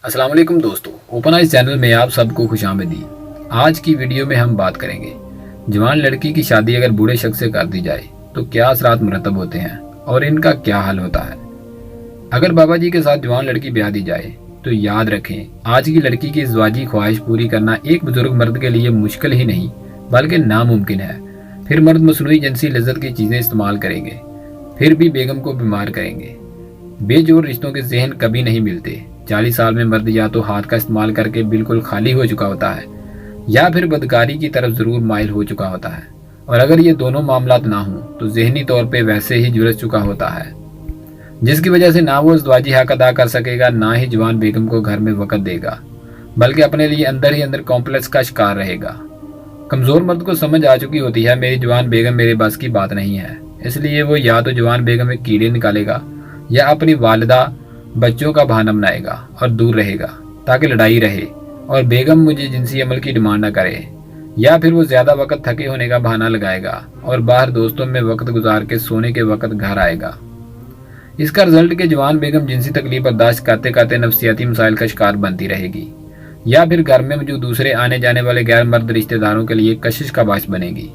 السلام علیکم دوستو، اوپن آئز چینل میں آپ سب کو خوش آمدید۔ آج کی ویڈیو میں ہم بات کریں گے جوان لڑکی کی شادی اگر بوڑھے شخص سے کر دی جائے تو کیا اثرات مرتب ہوتے ہیں اور ان کا کیا حل ہوتا ہے۔ اگر بابا جی کے ساتھ جوان لڑکی بیاہ دی جائے تو یاد رکھیں، آج کی لڑکی کی ازدواجی خواہش پوری کرنا ایک بزرگ مرد کے لیے مشکل ہی نہیں بلکہ ناممکن ہے۔ پھر مرد مصنوعی جنسی لذت کی چیزیں استعمال کریں گے، پھر بھی بیگم کو بیمار کریں گے۔ بے جوڑ رشتوں کے ذہن کبھی نہیں ملتے۔ 40 سال میں مرد یا تو ہاتھ کا استعمال کر کے بالکل خالی ہو چکا ہوتا ہے یا پھر بدکاری کی طرف ضرور مائل ہو چکا ہوتا ہے، اور اگر یہ دونوں معاملات نہ ہوں تو ذہنی طور پہ ویسے ہی جھلس چکا ہوتا ہے، جس کی وجہ سے نہ وہ ازدواجی حق ادا کر سکے گا، نہ ہی جوان بیگم کو گھر میں وقت دے گا، بلکہ اپنے لیے اندر ہی اندر کمپلیکس کا شکار رہے گا۔ کمزور مرد کو سمجھ آ چکی ہوتی ہے میری جوان بیگم میرے بس کی بات نہیں ہے، اس لیے وہ یا تو جوان بیگم میں کیڑے نکالے گا یا اپنی والدہ بچوں کا بہانہ بنائے گا اور دور رہے گا تاکہ لڑائی رہے اور بیگم مجھے جنسی عمل کی ڈیمانڈ نہ کرے، یا پھر وہ زیادہ وقت تھکے ہونے کا بہانہ لگائے گا اور باہر دوستوں میں وقت گزار کے سونے کے وقت گھر آئے گا۔ اس کا رزلٹ کہ جوان بیگم جنسی تکلیف برداشت کرتے کرتے نفسیاتی مسائل کا شکار بنتی رہے گی، یا پھر گھر میں موجود دوسرے آنے جانے والے غیر مرد رشتہ داروں کے لیے کشش کا باعث بنے گی،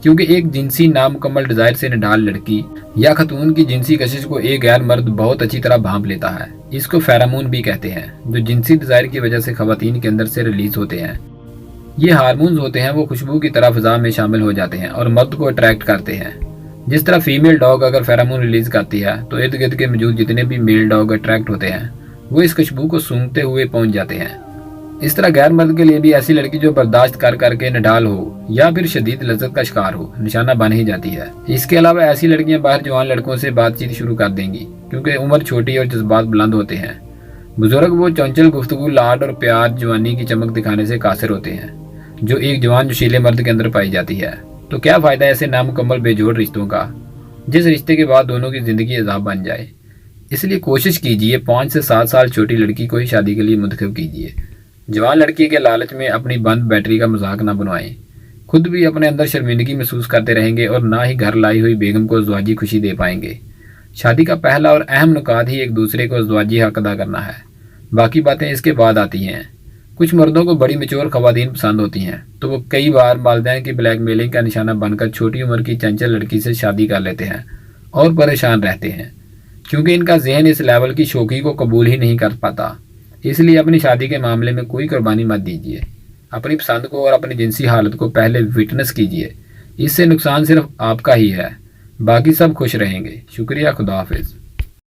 کیونکہ ایک جنسی نامکمل ڈیزائر سے نڈال لڑکی یا خاتون کی جنسی کشش کو ایک غیر مرد بہت اچھی طرح بھانپ لیتا ہے۔ اس کو فیرامون بھی کہتے ہیں، جو جنسی ڈیزائر کی وجہ سے خواتین کے اندر سے ریلیز ہوتے ہیں۔ یہ ہارمونز ہوتے ہیں، وہ خوشبو کی طرح فضا میں شامل ہو جاتے ہیں اور مرد کو اٹریکٹ کرتے ہیں۔ جس طرح فیمیل ڈاگ اگر فیرامون ریلیز کرتی ہے تو ارد گرد کے موجود جتنے بھی میل ڈاگ اٹریکٹ ہوتے ہیں وہ اس خوشبو کو سونگتے ہوئے پہنچ جاتے ہیں۔ اس طرح غیر مرد کے لیے بھی ایسی لڑکی جو برداشت کر کر کے نڈال ہو یا پھر شدید لذت کا شکار ہو نشانہ بن ہی جاتی ہے۔ اس کے علاوہ ایسی لڑکیاں باہر جوان لڑکوں سے بات چیت شروع کر دیں گی، کیونکہ عمر چھوٹی اور جذبات بلند ہوتے ہیں۔ بزرگ وہ چنچل گفتگو، لاڈ اور پیار جوانی کی چمک دکھانے سے قاصر ہوتے ہیں، جو ایک جوان جوشیلے مرد کے اندر پائی جاتی ہے۔ تو کیا فائدہ ایسے نامکمل بے جوڑ رشتوں کا جس رشتے کے بعد دونوں کی زندگی عذاب بن جائے؟ اس لیے کوشش کیجیے 5 سے 7 سال چھوٹی لڑکی کو ہی شادی کے لیے منتخب کیجیے۔ جوان لڑکی کے لالچ میں اپنی بند بیٹری کا مذاق نہ بنوائیں، خود بھی اپنے اندر شرمندگی محسوس کرتے رہیں گے اور نہ ہی گھر لائی ہوئی بیگم کو ازدواجی خوشی دے پائیں گے۔ شادی کا پہلا اور اہم نکات ہی ایک دوسرے کو ازدواجی حق ادا کرنا ہے، باقی باتیں اس کے بعد آتی ہیں۔ کچھ مردوں کو بڑی میچور خواتین پسند ہوتی ہیں تو وہ کئی بار والدین کی بلیک میلنگ کا نشانہ بن کر چھوٹی عمر کی چنچل لڑکی سے شادی کر لیتے ہیں اور پریشان رہتے ہیں، کیونکہ ان کا ذہن اس لیول کی شوخی کو قبول ہی نہیں کر پاتا۔ اس لیے اپنی شادی کے معاملے میں کوئی قربانی مت دیجیے، اپنی پسند کو اور اپنی جنسی حالت کو پہلے وٹنس کیجیے، اس سے نقصان صرف آپ کا ہی ہے، باقی سب خوش رہیں گے۔ شکریہ، خدا حافظ۔